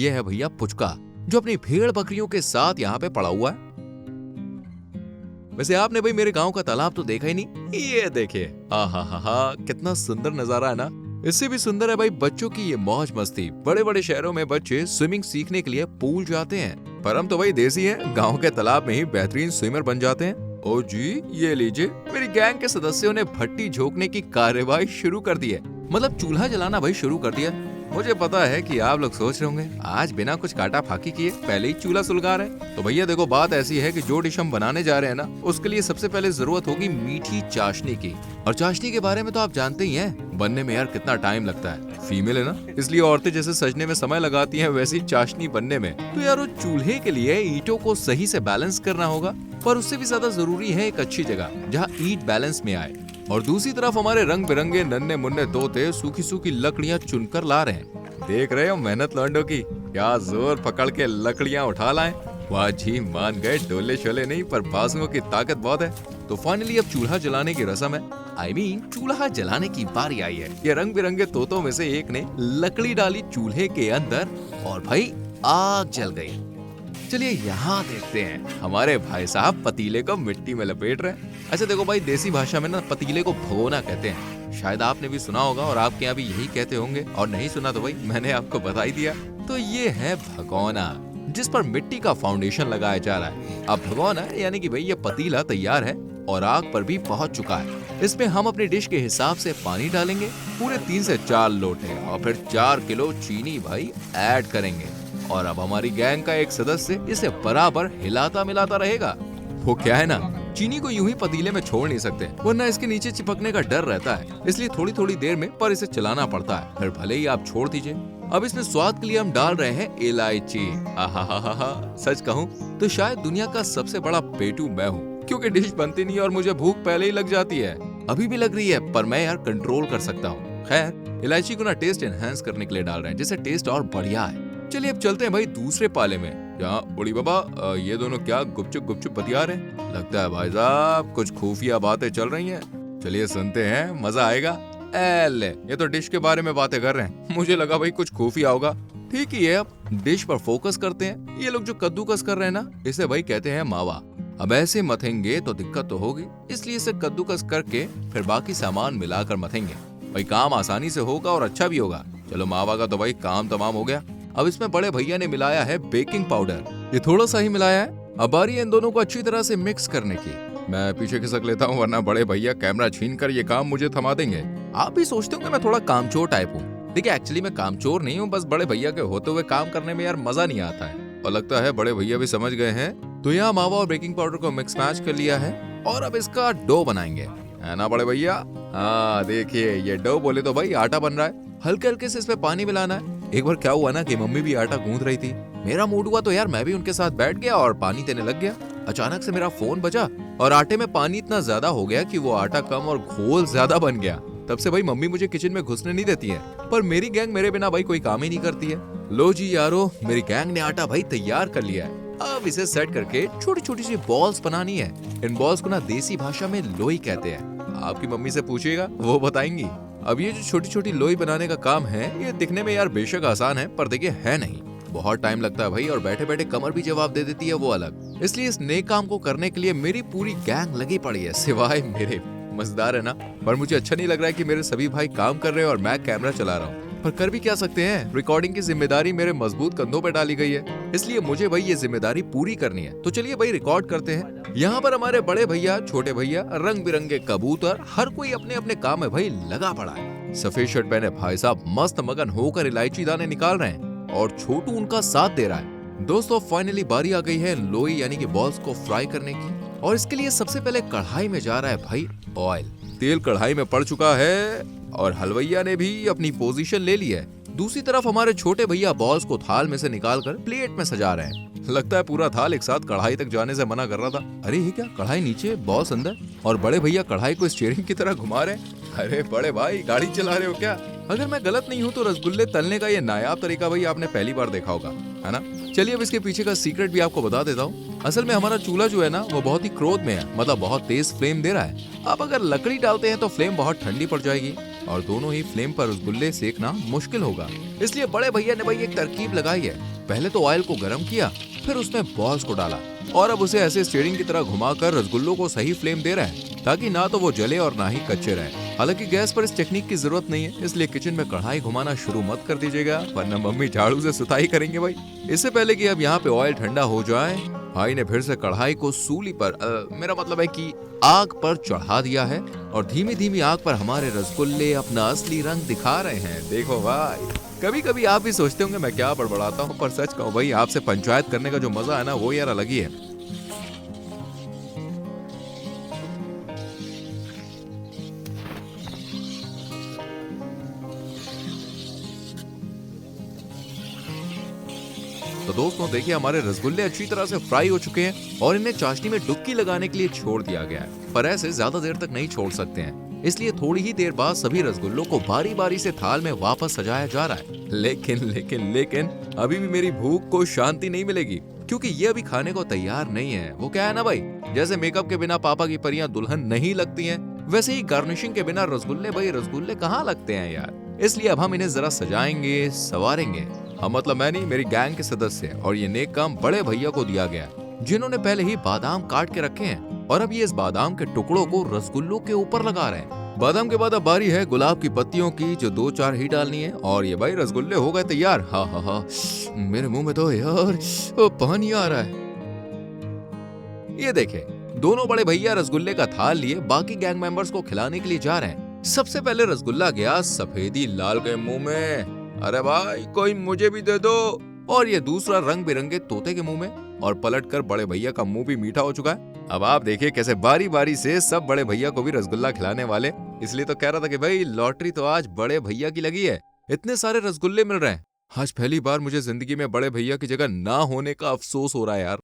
ये है भैया पुचका, जो अपनी भेड़ बकरियों के साथ यहाँ पे पड़ा हुआ है। वैसे आपने भाई मेरे गांव का तालाब तो देखा ही नहीं। ये देखिए, आहा, कितना सुंदर नजारा है ना। इससे भी सुंदर है भाई बच्चों की ये मौज मस्ती। बड़े बड़े शहरों में बच्चे स्विमिंग सीखने के लिए पूल जाते हैं, पर हम तो भाई देसी हैं, गांव के तालाब में ही बेहतरीन स्विमर बन जाते हैं। ओ जी, ये लीजिए, मेरी गैंग के सदस्यों ने भट्टी झोंकने की कार्यवाही शुरू कर दी है। मतलब चूल्हा जलाना भाई शुरू कर दिया। मुझे पता है कि आप लोग सोच रहे होंगे आज बिना कुछ काटा फाकी किए पहले ही चूल्हा सुलगा रहे। तो भैया देखो, बात ऐसी है कि जो डिश हम बनाने जा रहे हैं ना, उसके लिए सबसे पहले जरूरत होगी मीठी चाशनी की। और चाशनी के बारे में तो आप जानते ही हैं, बनने में यार कितना टाइम लगता है। फीमेल है ना, इसलिए औरतें जैसे सजने में समय लगाती हैं, वैसे ही चाशनी बनने में। तो यार उस चूल्हे के लिए ईंटों को सही से बैलेंस करना होगा, पर उससे भी ज्यादा जरूरी है एक अच्छी जगह जहाँ ईंट बैलेंस में आए। और दूसरी तरफ हमारे रंग बिरंगे नन्हे मुन्ने तोते सूखी सूखी लकड़ियाँ चुनकर ला रहे हैं। देख रहे हो मेहनत लौंडों की, क्या जोर पकड़ के लकड़ियाँ उठा लाए। वाह जी, मान गए, डोले शोले नहीं पर बाजुओं की ताकत बहुत है। तो फाइनली अब चूल्हा जलाने की रस्म है। I mean, चूल्हा जलाने की बारी आई है। ये रंग बिरंगे तोतों में से एक ने लकड़ी डाली चूल्हे के अंदर और भाई आग जल गई। चलिए यहाँ देखते हैं, हमारे भाई साहब पतीले को मिट्टी में लपेट रहे हैं। अच्छा देखो भाई, देसी भाषा में ना पतीले को भगोना कहते हैं। शायद आपने भी सुना होगा और आपके यहाँ भी यही कहते होंगे, और नहीं सुना तो भाई मैंने आपको बता ही दिया। तो ये है भगोना, जिस पर मिट्टी का फाउंडेशन लगाया जा रहा है। अब भगोना यानी कि भाई ये पतीला तैयार है और आग पर भी पहुंच चुका है। इसमें हम अपनी डिश के हिसाब से पानी डालेंगे, पूरे 3 से 4 लोटे, और फिर 4 किलो चीनी भाई ऐड करेंगे। और अब हमारी गैंग का एक सदस्य इसे बराबर हिलाता मिलाता रहेगा। वो क्या है ना, चीनी को यूं ही पतीले में छोड़ नहीं सकते, वरना इसके नीचे चिपकने का डर रहता है। इसलिए थोड़ी थोड़ी देर में पर इसे चलाना पड़ता है, फिर भले ही आप छोड़ दीजिए। अब इसमें स्वाद के लिए हम डाल रहे हैं इलायची। आहा, सच कहूँ तो शायद दुनिया का सबसे बड़ा पेटू मैं हूँ, क्योंकि डिश बनती नहीं और मुझे भूख पहले ही लग जाती है। अभी भी लग रही है, पर मैं यार कंट्रोल कर सकता हूँ। खैर, इलायची को ना टेस्ट एनहांस करने के लिए डाल रहे हैं, जिससे टेस्ट और बढ़िया है। चलिए अब चलते हैं भाई दूसरे पाले में, जहाँ बड़ी बाबा ये दोनों क्या गुपचुप बतिया रहे हैं। लगता है भाई साहब कुछ खुफिया बातें चल रही हैं। चलिए सुनते हैं, मजा आएगा। ले, ये तो डिश के बारे में बातें कर रहे हैं, मुझे लगा भाई कुछ खुफिया होगा। ठीक ही है, अब डिश पर फोकस करते हैं। ये लोग जो कद्दूकस कर रहे हैं ना, इसे भाई कहते हैं मावा। अब ऐसे मथेंगे तो दिक्कत तो होगी, इसलिए इसे कद्दूकस करके फिर बाकी सामान मिलाकर मथेंगे। भाई काम आसानी से होगा और अच्छा भी होगा। चलो मावा का तो भाई काम तमाम हो गया। अब इसमें बड़े भैया ने मिलाया है बेकिंग पाउडर। ये थोड़ा सा ही मिलाया है। अब बारी है इन दोनों को अच्छी तरह से मिक्स करने की। मैं पीछे खिसक लेता हूँ, वरना बड़े भैया कैमरा छीन कर ये काम मुझे थमा देंगे। आप भी सोचते हो कि मैं थोड़ा कामचोर टाइप हूँ। देखिए एक्चुअली मैं कामचोर नहीं हूँ, बस बड़े भैया के होते हुए काम करने में यार मजा नहीं आता है। और लगता है बड़े भैया भी समझ गए हैं। तो यहाँ मावा और बेकिंग पाउडर को मिक्स मैच कर लिया है और अब इसका डो बनाएंगे, है ना बड़े भैया। हाँ देखिए, ये डो बोले तो भाई आटा बन रहा है। हल्के हल्के से इसमें पानी मिलाना है। एक बार क्या हुआ ना कि मम्मी भी आटा गूंथ रही थी, मेरा मूड हुआ तो यार मैं भी उनके साथ बैठ गया और पानी देने लग गया। अचानक से मेरा फोन बजा और आटे में पानी इतना ज्यादा हो गया कि वो आटा कम और घोल ज्यादा बन गया। तब से भाई मम्मी मुझे किचन में घुसने नहीं देती है, पर मेरी गैंग मेरे बिना भाई कोई काम ही नहीं करती है। लो जी यारो, मेरी गैंग ने आटा भाई तैयार कर लिया है। अब इसे सेट करके छोटी छोटी सी बॉल्स बनानी है। इन बॉल्स को ना देसी भाषा में लोई कहते हैं। आपकी मम्मी से पूछिएगा, वो बताएंगी। अब ये जो छोटी छोटी लोई बनाने का काम है, ये दिखने में यार बेशक आसान है, पर देखिए है नहीं, बहुत टाइम लगता है भाई, और बैठे बैठे कमर भी जवाब दे देती है वो अलग। इसलिए इस नए काम को करने के लिए मेरी पूरी गैंग लगी पड़ी है, सिवाय मेरे। मजेदार है ना, पर मुझे अच्छा नहीं लग रहा है कि मेरे सभी भाई काम कर रहे हैं और मैं कैमरा चला रहा हूँ। पर कर भी क्या सकते हैं, रिकॉर्डिंग की जिम्मेदारी मेरे मजबूत कंधों पर डाली गई है, इसलिए मुझे भाई ये जिम्मेदारी पूरी करनी है। तो चलिए भाई रिकॉर्ड करते हैं। यहाँ पर हमारे बड़े भैया, छोटे भैया, रंग बिरंगे कबूतर, हर कोई अपने अपने काम में भाई लगा पड़ा है। सफेद शर्ट पहने भाई साहब मस्त मगन होकर इलायची दाने निकाल रहे हैं और छोटू उनका साथ दे रहा है। दोस्तों फाइनली बारी आ गई है लोई यानी कि बॉल्स को फ्राई करने की, और इसके लिए सबसे पहले कढ़ाई में जा रहा है भाई ऑयल। तेल कढ़ाई में पड़ चुका है और हलवैया ने भी अपनी पोजीशन ले ली है। दूसरी तरफ हमारे छोटे भैया बॉल्स को थाल में से निकालकर प्लेट में सजा रहे हैं। लगता है पूरा थाल एक साथ कढ़ाई तक जाने से मना कर रहा था। अरे ये क्या, कढ़ाई नीचे बॉल्स अंदर, और बड़े भैया कढ़ाई को स्टीयरिंग की तरह घुमा रहे हैं। अरे बड़े भाई गाड़ी चला रहे हो क्या? अगर मैं गलत नहीं हूँ तो रसगुल्ले तलने का ये नायाब तरीका भाई आपने पहली बार देखा होगा, है ना। चलिए अब इसके पीछे का सीक्रेट भी आपको बता देता हूँ। असल में हमारा चूल्हा जो है ना, वो बहुत ही क्रोध में है, मतलब बहुत तेज फ्लेम दे रहा है। अब अगर लकड़ी डालते हैं तो फ्लेम बहुत ठंडी पड़ जाएगी, और दोनों ही फ्लेम पर रसगुल्ले सेकना मुश्किल होगा। इसलिए बड़े भैया ने भाई एक तरकीब लगाई है। पहले तो ऑयल को गर्म किया, फिर उसमें बॉल्स को डाला और अब उसे ऐसे स्टीयरिंग की तरह घुमाकर रसगुल्लों को सही फ्लेम दे रहे हैं ताकि ना तो वो जले और ना ही कच्चे रहे। हालांकि गैस पर इस टेक्निक की जरूरत नहीं है, इसलिए किचन में कढ़ाई घुमाना शुरू मत कर दीजिएगा वरना मम्मी झाड़ू से सुताई करेंगे भाई। इससे पहले कि अब यहाँ पे ऑयल ठंडा हो जाए, भाई ने फिर से कढ़ाई को सूली पर मेरा मतलब है कि आग पर चढ़ा दिया है और धीमी धीमी आग पर हमारे रसगुल्ले अपना असली रंग दिखा रहे हैं। देखो भाई, कभी कभी आप भी सोचते होंगे मैं क्या बड़बड़ाता हूँ, पर सच कहूँ भाई, आपसे पंचायत करने का जो मजा है ना वो यार अलग ही है। तो दोस्तों देखिए, हमारे रसगुल्ले अच्छी तरह से फ्राई हो चुके हैं और इन्हें चाशनी में डुबकी लगाने के लिए छोड़ दिया गया है। पर ऐसे ज्यादा देर तक नहीं छोड़ सकते हैं, इसलिए थोड़ी ही देर बाद सभी रसगुल्लों को बारी बारी से थाल में वापस सजाया जा रहा है। लेकिन लेकिन लेकिन अभी भी मेरी भूख को शांति नहीं मिलेगी, क्योंकि ये अभी खाने को तैयार नहीं है। वो क्या है ना भाई, जैसे मेकअप के बिना पापा की परियां दुल्हन नहीं लगती हैं, वैसे ही गार्निशिंग के बिना रसगुल्ले भाई रसगुल्ले कहाँ लगते हैं यार। इसलिए अब हम इन्हें जरा सजाएंगे, संवारेंगे। हाँ मतलब मैं नहीं, मेरी गैंग के सदस्य। और ये नेक काम बड़े भैया को दिया गया है, जिन्होंने पहले ही बादाम काट के रखे हैं और अब ये इस बादाम के टुकड़ों को रसगुल्लों के ऊपर लगा रहे हैं। बादाम के बाद अब बारी है गुलाब की पत्तियों की, जो 2-4 ही डालनी है और ये भाई रसगुल्ले हो गए तैयार। हाँ हाँ हाँ, मेरे मुंह में तो यार पानी आ रहा है। ये देखे, दोनों बड़े भैया रसगुल्ले का थाल लिए बाकी गैंग मेंबर्स को खिलाने के लिए जा रहे हैं। सबसे पहले रसगुल्ला गया सफेदी लाल के मुंह में। अरे भाई कोई मुझे भी दे दो। और ये दूसरा रंग बिरंगे तोते के मुंह में, और पलटकर बड़े भैया का मुंह भी मीठा हो चुका है। अब आप देखिए कैसे बारी बारी से सब बड़े भैया को भी रसगुल्ला खिलाने वाले। इसलिए तो कह रहा था कि भाई लॉटरी तो आज बड़े भैया की लगी है, इतने सारे रसगुल्ले मिल रहे हैं। आज पहली बार मुझे जिंदगी में बड़े भैया की जगह ना होने का अफसोस हो रहा है यार।